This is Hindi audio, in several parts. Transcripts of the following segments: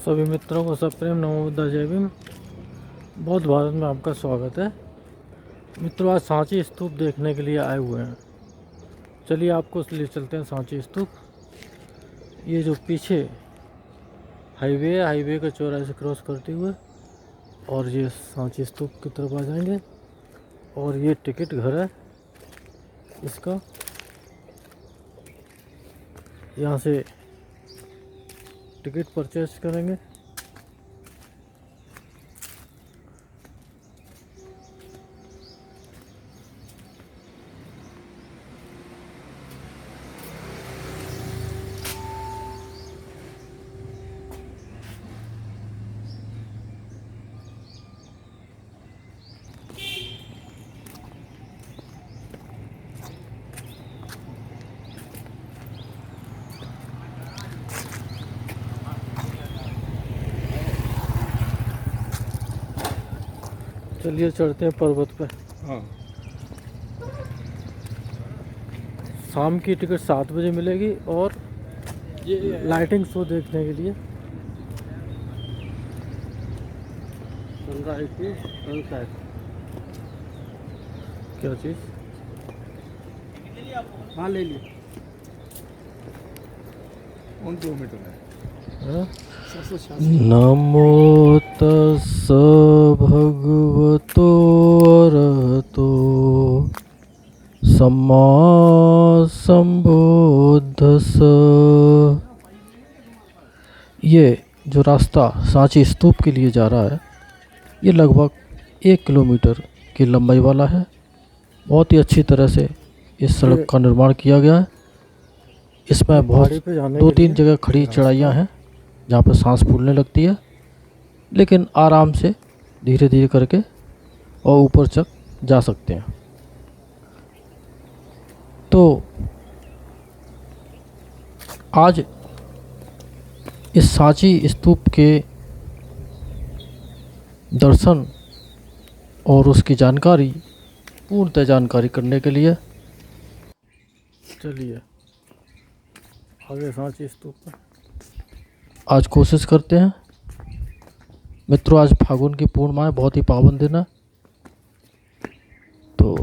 सभी मित्रों को सप्रेम नमो बुद्धा जय भीम। बौद्ध भारत में आपका स्वागत है। मित्रों, आज सांची स्तूप देखने के लिए आए हुए हैं। चलिए आपको ले चलते हैं सांची स्तूप। ये जो पीछे हाईवे है, हाईवे का चौराहे से क्रॉस करते हुए और ये सांची स्तूप की तरफ आ जाएंगे। और ये टिकट घर है इसका। यहाँ से टिकट परचेज करेंगे। चलिए चढ़ते हैं पर्वत पे। हाँ, शाम की टिकट 7 बजे मिलेगी और ये लाइटिंग शो देखने के लिए सनराइज टू सनसेट। क्या चीज़? हाँ, ले लिए। उन 2 मीटर है। हाँ? 786। नमो तस्स भगवतो अरहतो सम्मा संबुद्धस्स। ये जो रास्ता सांची स्तूप के लिए जा रहा है, ये लगभग 1 किलोमीटर की लंबाई वाला है। बहुत ही अच्छी तरह से इस सड़क का निर्माण किया गया है। इसमें बहुत 2-3 जगह खड़ी चढ़ाइयाँ हैं जहाँ पर सांस फूलने लगती है, लेकिन आराम से धीरे धीरे करके और ऊपर तक जा सकते हैं। तो आज इस सांची स्तूप के दर्शन और उसकी जानकारी, पूर्णतः जानकारी करने के लिए चलिए आगे सांची स्तूप पर आज कोशिश करते हैं। मित्रों, आज फागुन की पूर्णिमा है, बहुत ही पावन दिन है। तो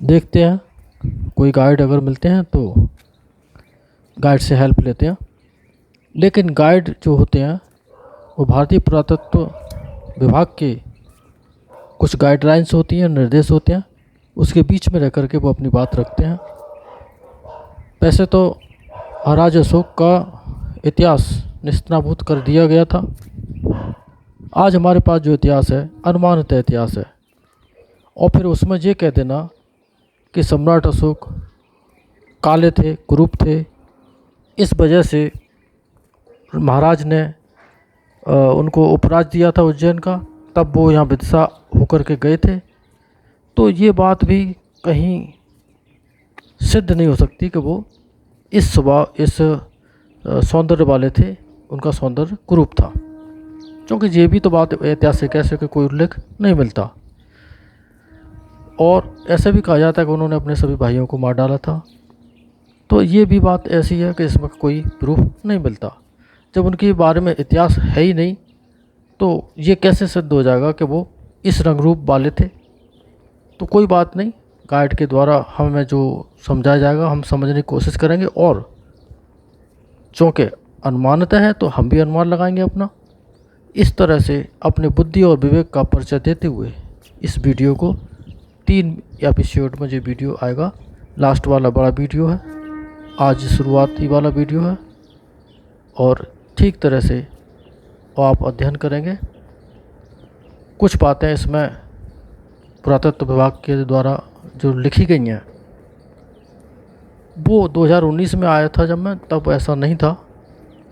देखते हैं, कोई गाइड अगर मिलते हैं तो गाइड से हेल्प लेते हैं। लेकिन गाइड जो होते हैं वो भारतीय पुरातत्व विभाग के कुछ गाइडलाइंस होती हैं, निर्देश होते हैं, उसके बीच में रह कर के वो अपनी बात रखते हैं। वैसे तो महाराज अशोक का इतिहास निस्ताभूत कर दिया गया था। आज हमारे पास जो इतिहास है अनुमानित इतिहास है, और फिर उसमें ये कह देना कि सम्राट अशोक काले थे, कुरूप थे, इस वजह से महाराज ने उनको उपराज दिया था उज्जैन का, तब वो यहाँ विदिशा होकर के गए थे। तो ये बात भी कहीं सिद्ध नहीं हो सकती कि वो इस सौंदर्य वाले थे, उनका सौंदर्य कुरूप था, क्योंकि ये भी तो बात ऐतिहासिक ऐसे कि कोई उल्लेख नहीं मिलता। और ऐसे भी कहा जाता है कि उन्होंने अपने सभी भाइयों को मार डाला था। तो ये भी बात ऐसी है कि इसमें कोई प्रूफ नहीं मिलता। जब उनके बारे में इतिहास है ही नहीं तो ये कैसे सिद्ध हो जाएगा कि वो इस रंग रूप वाले थे। तो कोई बात नहीं, गाइड के द्वारा हमें जो समझाया जाएगा हम समझने की कोशिश करेंगे। और चूँकि अनुमानतः है तो हम भी अनुमान लगाएंगे अपना। इस तरह से अपने बुद्धि और विवेक का परिचय देते हुए इस वीडियो को 3 एपिसोड में जो वीडियो आएगा, लास्ट वाला बड़ा वीडियो है, आज शुरुआती वाला वीडियो है, और ठीक तरह से आप अध्ययन करेंगे। कुछ बातें इसमें पुरातत्व विभाग के द्वारा जो लिखी गई हैं वो 2019 में आया था, जब मैं तब ऐसा नहीं था।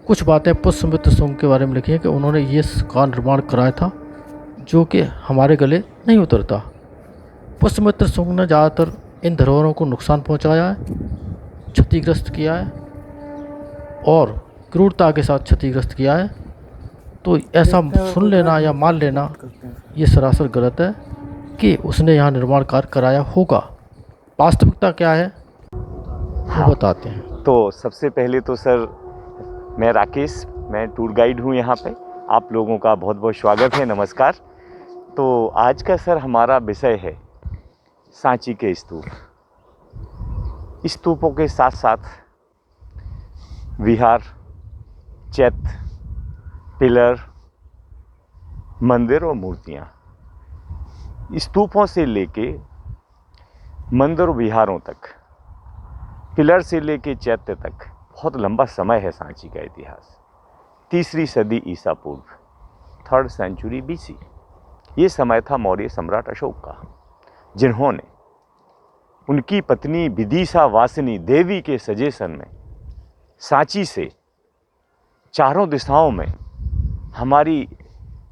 कुछ बातें पुष्यमित्र शुंग के बारे में लिखी हैं कि उन्होंने ये का निर्माण कराया था, जो कि हमारे गले नहीं उतरता। पुष्यमित्र शुंग ने ज़्यादातर इन धरोहरों को नुकसान पहुंचाया है, क्षतिग्रस्त किया है और क्रूरता के साथ क्षतिग्रस्त किया है। तो ऐसा सुन लेना या मान लेना ये सरासर गलत है कि उसने यहाँ निर्माण कार्य कराया होगा। वास्तविकता क्या है वो बताते हैं। तो सबसे पहले तो सर मैं राकेश, मैं टूर गाइड हूँ यहाँ पे। आप लोगों का बहुत बहुत स्वागत है, नमस्कार। तो आज का सर हमारा विषय है सांची के स्तूप। स्तूपों के साथ साथ विहार, चैत्य, पिलर, मंदिर और मूर्तियाँ। स्तूपों से लेके मंदिर और विहारों तक, पिलर से लेके चैत्य तक बहुत लंबा समय है सांची का इतिहास। 3री सदी ईसा पूर्व, 3rd सेंचुरी BC, ये समय था मौर्य सम्राट अशोक का, जिन्होंने उनकी पत्नी विदिशा वासिनी देवी के सजेशन में सांची से चारों दिशाओं में हमारी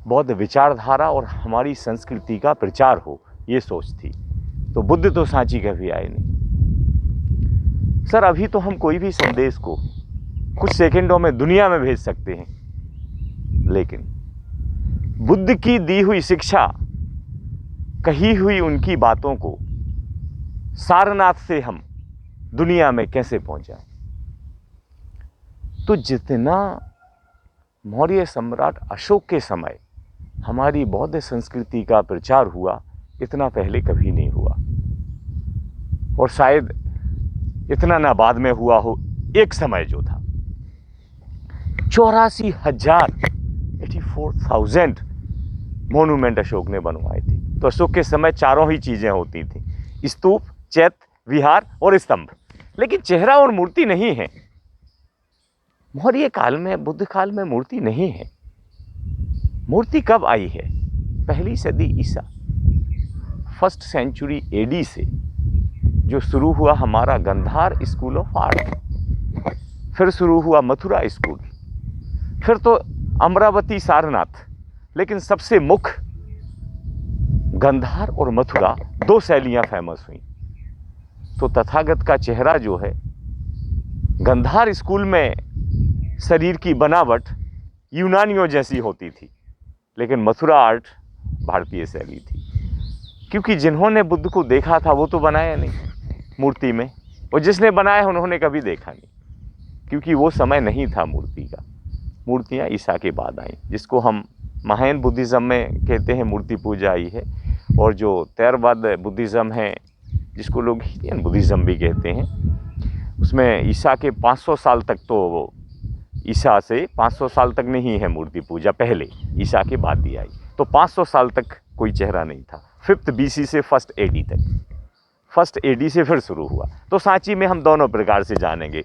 बौद्ध विचारधारा और हमारी संस्कृति का प्रचार हो, ये सोच थी। तो बुद्ध तो सांची कभी आए नहीं। सर अभी तो हम कोई भी संदेश को कुछ सेकंडों में दुनिया में भेज सकते हैं, लेकिन बुद्ध की दी हुई शिक्षा, कही हुई उनकी बातों को सारनाथ से हम दुनिया में कैसे पहुंचाएं? तो जितना मौर्य सम्राट अशोक के समय हमारी बौद्ध संस्कृति का प्रचार हुआ, इतना पहले कभी नहीं हुआ, और शायद इतना ना बाद में हुआ हो। एक समय जो था 84,000 मोन्यूमेंट अशोक ने बनवाए थे। तो अशोक के समय चारों ही चीजें होती थी, स्तूप, चैत्य, विहार और स्तंभ, लेकिन चेहरा और मूर्ति नहीं है। मौर्य काल में, बुद्ध काल में मूर्ति नहीं है। मूर्ति कब आई है? 1ली सदी ईसा, 1st सेंचुरी AD से जो शुरू हुआ हमारा गंधार स्कूल ऑफ आर्ट, फिर शुरू हुआ मथुरा स्कूल, फिर तो अमरावती सारनाथ, लेकिन सबसे मुख्य गंधार और मथुरा 2 शैलियां फेमस हुई। तो तथागत का चेहरा जो है, गंधार स्कूल में शरीर की बनावट यूनानियों जैसी होती थी, लेकिन मथुरा आर्ट भारतीय शैली थी, क्योंकि जिन्होंने बुद्ध को देखा था वो तो बनाया नहीं मूर्ति में, और जिसने बनाया उन्होंने कभी देखा नहीं, क्योंकि वो समय नहीं था मूर्ति का। मूर्तियाँ ईसा के बाद आई, जिसको हम महायान बुद्धिज़्म में कहते हैं मूर्ति पूजा आई है। और जो थेरवाद बुद्धिज़्म है, जिसको लोग हिंदुइज्म बुद्धिज़्म भी कहते हैं, उसमें ईसा के 500 साल तक, तो ईसा से 500 साल तक नहीं है मूर्ति पूजा, पहले ईसा के बाद ही आई। तो 500 साल तक कोई चेहरा नहीं था। 5th BC से 1st AD तक, 1st AD से फिर शुरू हुआ। तो सांची में हम दोनों प्रकार से जानेंगे।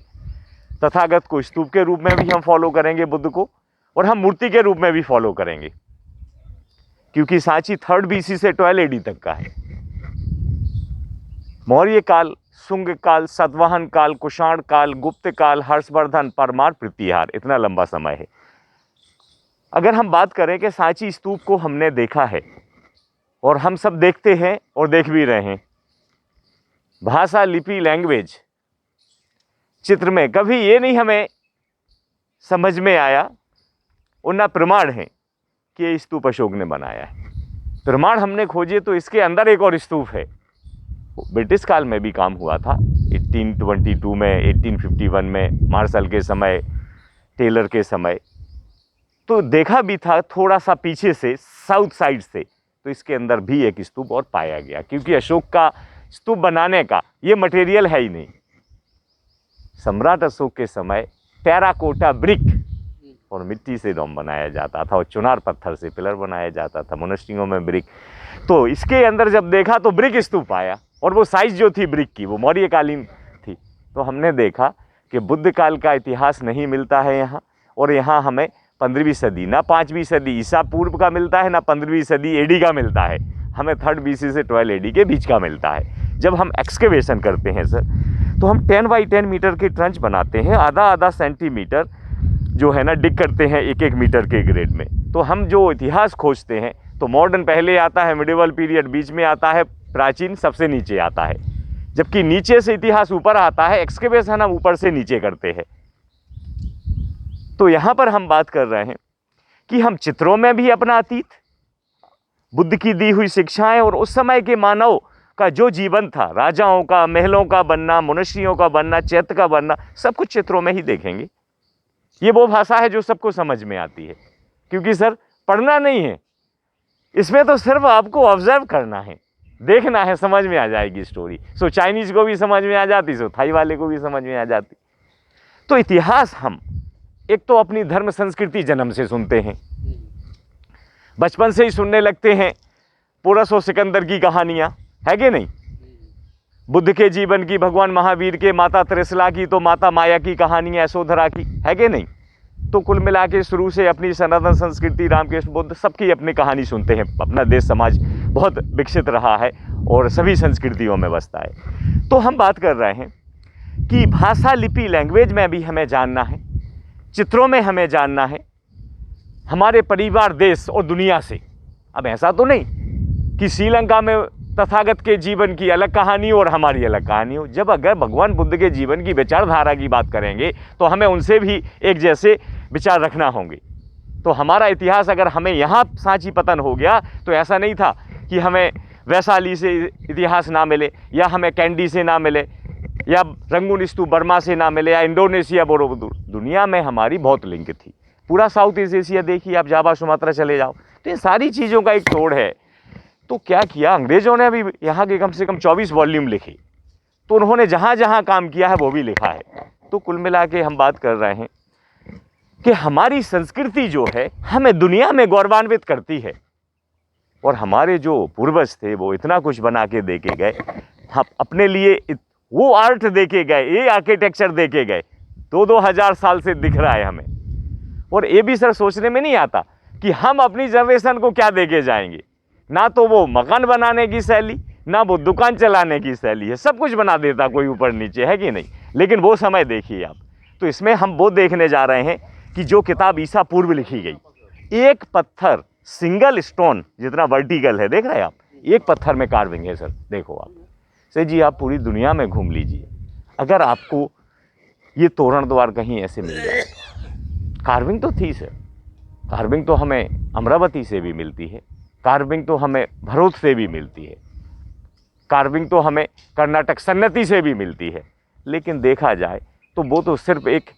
तथागत को स्तूप के रूप में भी हम फॉलो करेंगे बुद्ध को, और हम मूर्ति के रूप में भी फॉलो करेंगे, क्योंकि सांची 3rd BC से 12 AD तक का है। मौर्य काल, शुंग काल, सातवाहन काल, कुषाण काल, गुप्त काल, हर्षवर्धन, परमार, प्रतिहार, इतना लंबा समय है। अगर हम बात करें कि सांची स्तूप को हमने देखा है, और हम सब देखते हैं और देख भी रहे हैं, भाषा, लिपि, लैंग्वेज, चित्र में कभी ये नहीं हमें समझ में आया, और ना प्रमाण है कि ये स्तूप अशोक ने बनाया है। प्रमाण हमने खोजे तो इसके अंदर एक और स्तूप है, ब्रिटिश काल में भी काम हुआ था, 1822 में, 1851 में, मार्शल के समय, टेलर के समय, तो देखा भी था थोड़ा सा पीछे से, साउथ साइड से। तो इसके अंदर भी एक स्तूप और पाया गया, क्योंकि अशोक का स्तूप बनाने का ये मटेरियल है ही नहीं। सम्राट अशोक के समय टेराकोटा ब्रिक और मिट्टी से डोम बनाया जाता था, और चुनार पत्थर से पिलर बनाया जाता था, मोनेस्ट्रियों में ब्रिक। तो इसके अंदर जब देखा तो ब्रिक स्तूप आया, और वो साइज जो थी ब्रिक की वो मौर्यकालीन थी। तो हमने देखा कि बुद्ध काल का इतिहास नहीं मिलता है यहाँ, और यहाँ हमें 15वीं सदी, ना 5वीं सदी ईसा पूर्व का मिलता है, ना 15वीं सदी AD का मिलता है, हमें 3rd BC से 12 AD के बीच का मिलता है। जब हम एक्सकेवेशन करते हैं सर, तो हम 10 बाई 10 मीटर के ट्रंच बनाते हैं, आधा सेंटीमीटर जो है ना डिग करते हैं 1-1 मीटर के ग्रेड में। तो हम जो इतिहास खोजते हैं, तो मॉडर्न पहले आता है, मिडिवल पीरियड बीच में आता है, प्राचीन सबसे नीचे आता है, जबकि नीचे से इतिहास ऊपर आता है। एक्सकेवेशन हम ऊपर से नीचे करते हैं। तो यहाँ पर हम बात कर रहे हैं कि हम चित्रों में भी अपना अतीत, बुद्ध की दी हुई शिक्षाएं और उस समय के मानव का जो जीवन था, राजाओं का, महलों का बनना, मनुष्यों का बनना, चैत्य का बनना, सब कुछ चित्रों में ही देखेंगे। ये वो भाषा है जो सबको समझ में आती है, क्योंकि सर पढ़ना नहीं है इसमें, तो सिर्फ आपको ऑब्जर्व करना है, देखना है, समझ में आ जाएगी स्टोरी। सो चाइनीज को भी समझ में आ जाती, सो थाई वाले को भी समझ में आ जाती। तो इतिहास हम एक तो अपनी धर्म संस्कृति जन्म से सुनते हैं, बचपन से ही सुनने लगते हैं पोरस और सिकंदर की कहानियां, है कि नहीं? बुद्ध के जीवन की, भगवान महावीर के, माता त्रिशला की, तो माता माया की कहानियां, यशोधरा की, है कि नहीं? तो कुल मिला के शुरू से अपनी सनातन संस्कृति, रामकृष्ण बुद्ध, सबकी अपनी कहानी सुनते हैं। अपना देश समाज बहुत विकसित रहा है और सभी संस्कृतियों में बसता है। तो हम बात कर रहे हैं कि भाषा, लिपि, लैंग्वेज में भी हमें जानना है, चित्रों में हमें जानना है, हमारे परिवार, देश और दुनिया से। अब ऐसा तो नहीं कि श्रीलंका में तथागत के जीवन की अलग कहानी और हमारी अलग कहानी हो। जब अगर भगवान बुद्ध के जीवन की विचारधारा की बात करेंगे तो हमें उनसे भी एक जैसे विचार रखना होंगे। तो हमारा इतिहास अगर हमें यहाँ सांची पतन हो गया तो ऐसा नहीं था कि हमें वैशाली से इतिहास ना मिले, या हमें कैंडी से ना मिले, या रंगून स्तूप बर्मा से ना मिले, या इंडोनेशिया, बोरोबुदुर। दुनिया में हमारी बहुत लिंक थी। पूरा साउथ ईस्ट एशिया देखिए आप, जावा सुमात्रा चले जाओ, तो ये सारी चीज़ों का एक तोड़ है। तो क्या किया अंग्रेज़ों ने, अभी यहाँ के कम से कम 24 वॉल्यूम लिखे, तो उन्होंने जहाँ जहाँ काम किया है वो भी लिखा है। तो कुल मिला के हम बात कर रहे हैं कि हमारी संस्कृति जो है हमें दुनिया में गौरवान्वित करती है, और हमारे जो पूर्वज थे वो इतना कुछ बना के दे के गए, हम अपने लिए वो आर्ट दे के गए, ये आर्किटेक्चर दे के गए, 2-2 हज़ार साल से दिख रहा है हमें। और ये भी सर सोचने में नहीं आता कि हम अपनी जनरेशन को क्या दे के जाएंगे। ना तो वो मकान बनाने की शैली, ना वो दुकान चलाने की शैली है, सब कुछ बना देता कोई ऊपर नीचे, है कि नहीं? लेकिन वो समय देखिए आप। तो इसमें हम वो देखने जा रहे हैं कि जो किताब ईसा पूर्व लिखी गई, एक पत्थर, सिंगल स्टोन जितना वर्टिकल है, देख रहे हैं आप, एक पत्थर में कार्विंग है सर। देखो आप सर जी, आप पूरी दुनिया में घूम लीजिए, अगर आपको ये तोरण द्वार कहीं ऐसे मिल जाए, कार्विंग तो थी सर। कार्विंग तो हमें अमरावती से भी मिलती है, कार्विंग तो हमें भरूच से भी मिलती है, कार्विंग तो हमें कर्नाटक सन्नति से भी मिलती है। लेकिन देखा जाए तो वो तो सिर्फ एक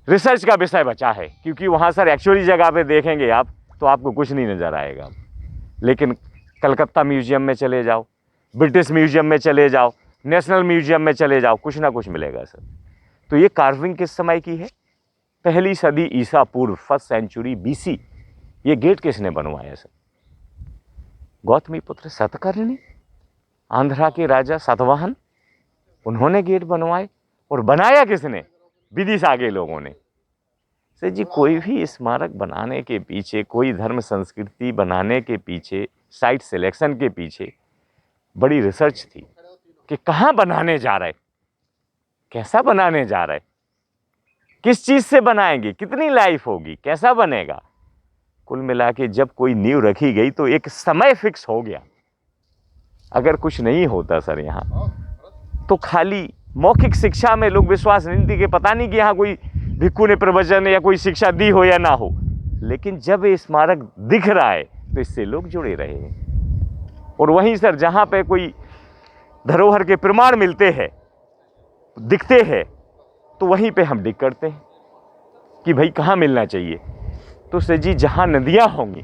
रिसर्च का विषय बचा है, क्योंकि वहाँ सर एक्चुअली जगह पे देखेंगे आप तो आपको कुछ नहीं नज़र आएगा। लेकिन कलकत्ता म्यूजियम में चले जाओ, ब्रिटिश म्यूजियम में चले जाओ, नेशनल म्यूजियम में चले जाओ, कुछ ना कुछ मिलेगा सर। तो ये कार्विंग किस समय की है? पहली सदी ईसा पूर्व, 1st सेंचुरी BC। ये गेट किसने बनवाया सर? गौतमी पुत्र सातकर्णी, आंध्रा के राजा सातवाहन, उन्होंने गेट बनवाए। और बनाया किसने? विदिशा लोगों ने। सर जी, कोई भी स्मारक बनाने के पीछे, कोई धर्म संस्कृति बनाने के पीछे, साइट सिलेक्शन के पीछे बड़ी रिसर्च थी कि कहाँ बनाने जा रहे, कैसा बनाने जा रहे, किस चीज़ से बनाएंगे, कितनी लाइफ होगी, कैसा बनेगा। कुल मिला के जब कोई नींव रखी गई तो एक समय फिक्स हो गया। अगर कुछ नहीं होता सर यहाँ, तो खाली मौखिक शिक्षा में लोग विश्वास नहीं थी कि पता नहीं कि यहाँ कोई भिक्खु ने प्रवचन या कोई शिक्षा दी हो या ना हो। लेकिन जब ये स्मारक दिख रहा है तो इससे लोग जुड़े रहे हैं। और वहीं सर जहाँ पे कोई धरोहर के प्रमाण मिलते हैं, दिखते हैं, तो वहीं पे हम डिग करते हैं कि भाई कहाँ मिलना चाहिए। तो सर जी, जहाँ नदियाँ होंगी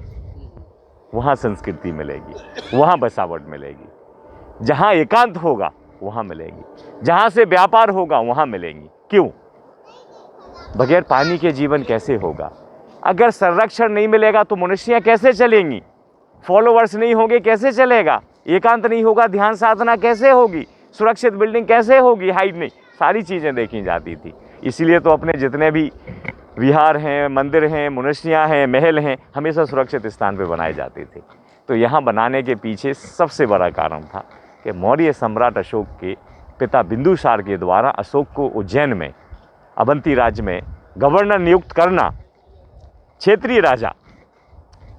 वहाँ संस्कृति मिलेगी, वहाँ बसावट मिलेगी। जहाँ एकांत होगा वहाँ मिलेगी, जहाँ से व्यापार होगा वहाँ मिलेंगी। क्यों? बगैर पानी के जीवन कैसे होगा? अगर संरक्षण नहीं मिलेगा तो मनुष्य कैसे चलेंगी? फॉलोवर्स नहीं होंगे कैसे चलेगा? एकांत नहीं होगा, ध्यान साधना कैसे होगी? सुरक्षित बिल्डिंग कैसे होगी? हाइट नहीं, सारी चीज़ें देखी जाती थी। इसीलिए तो अपने जितने भी विहार हैं, मंदिर हैं, मनुष्य हैं, महल हैं, हमेशा सुरक्षित स्थान पे बनाए जाते थे। तो यहाँ बनाने के पीछे सबसे बड़ा कारण था कि मौर्य सम्राट अशोक के पिता बिंदुसार के द्वारा अशोक को उज्जैन में, अवंती राज्य में गवर्नर नियुक्त करना। क्षेत्रीय राजा।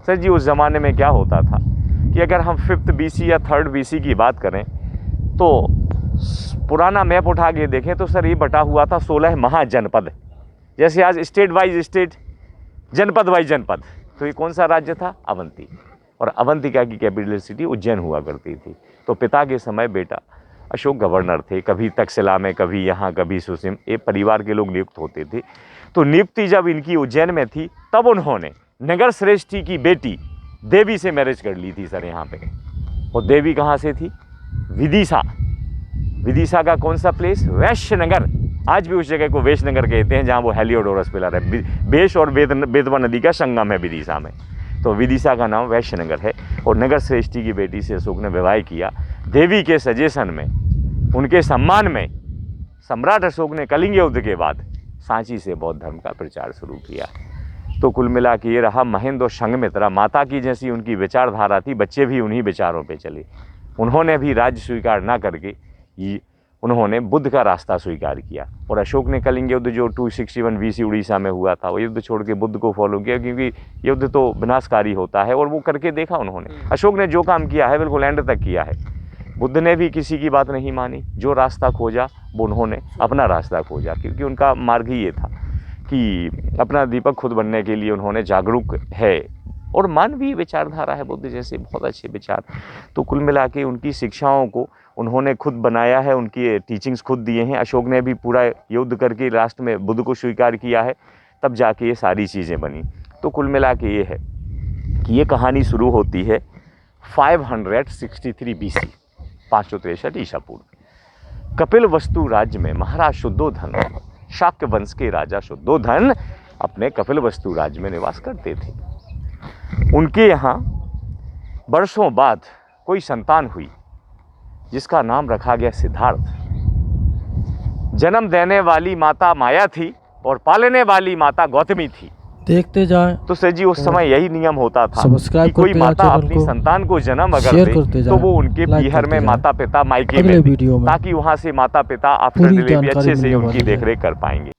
सर जी, उस ज़माने में क्या होता था कि अगर हम 5th BC या 3rd BC की बात करें तो पुराना मैप उठा के देखें तो सर ये बटा हुआ था 16 महाजनपद। जैसे आज स्टेट वाइज स्टेट, जनपद वाइज जनपद। तो ये कौन सा राज्य था? अवंती। और अवंतिका की कैपिटल सिटी उज्जैन हुआ करती थी। तो पिता के समय बेटा अशोक गवर्नर थे, कभी तक्षशिला में, कभी यहाँ, कभी सुसिम, ये परिवार के लोग नियुक्त होते थे। तो नियुक्ति जब इनकी उज्जैन में थी तब उन्होंने नगर श्रेष्ठी की बेटी देवी से मैरिज कर ली थी सर यहाँ पे। और देवी कहाँ से थी? विदिशा। विदिशा का कौन सा प्लेस? वैश्यनगर। आज भी उस जगह को वैश्यनगर कहते हैं जहाँ वो हेलियोडोरस पिलर है। वेश और बेतवा नदी का संगम है विदिशा में, तो विदिशा का नाम वैश्यनगर है। और नगर श्रेष्ठी की बेटी से अशोक ने विवाह किया। देवी के सजेशन में, उनके सम्मान में सम्राट अशोक ने कलिंग युद्ध के बाद सांची से बौद्ध धर्म का प्रचार शुरू किया। तो कुल मिला के ये रहा महेंद्र और संघमित्रा। माता की जैसी उनकी विचारधारा थी, बच्चे भी उन्हीं विचारों पे चले। उन्होंने भी राज्य स्वीकार ना करके उन्होंने बुद्ध का रास्ता स्वीकार किया। और अशोक ने कलिंग युद्ध जो 261 BC उड़ीसा में हुआ था, वो युद्ध छोड़ के बुद्ध को फॉलो किया, क्योंकि युद्ध तो विनाशकारी होता है, और वो करके देखा उन्होंने। अशोक ने जो काम किया है बिल्कुल एंड तक किया है। बुद्ध ने भी किसी की बात नहीं मानी, जो रास्ता खोजा वो उन्होंने अपना रास्ता खोजा, क्योंकि उनका मार्ग ही ये था कि अपना दीपक खुद बनने के लिए उन्होंने जागरूक है। और मानवीय विचारधारा है बुद्ध जैसे, बहुत अच्छे विचार। तो कुल मिला के उनकी शिक्षाओं को उन्होंने खुद बनाया है, उनकी टीचिंग्स खुद दिए हैं। अशोक ने भी पूरा युद्ध करके लास्ट में बुद्ध को स्वीकार किया है, तब जाके ये सारी चीज़ें बनी। तो कुल मिला के ये है कि ये कहानी शुरू होती है 563 BC, 563 ईसा पूर्व। कपिलवस्तु राज्य में महाराज शुद्धोधन, शाक्य वंश के राजा शुद्धोधन अपने कपिलवस्तु राज्य में निवास करते थे। उनके यहाँ वर्षों बाद कोई संतान हुई जिसका नाम रखा गया सिद्धार्थ। जन्म देने वाली माता माया थी और पालने वाली माता गौतमी थी। देखते जाएं। तो सर जी उस समय यही नियम होता था सब्सक्राइब कि कोई करते जाएं माता चैनल अपनी को, संतान को जन्म अगर शेयर दे करते तो जाएं, वो उनके लाइक पीहर में करते जाएं। माता पिता मायके अगले में वीडियो में ताकि वहाँ से माता पिता आफ्टर पूरी डिलीवरी जानकारी अच्छे से मिलने उनकी वाली है। देखरेख कर पाएंगे।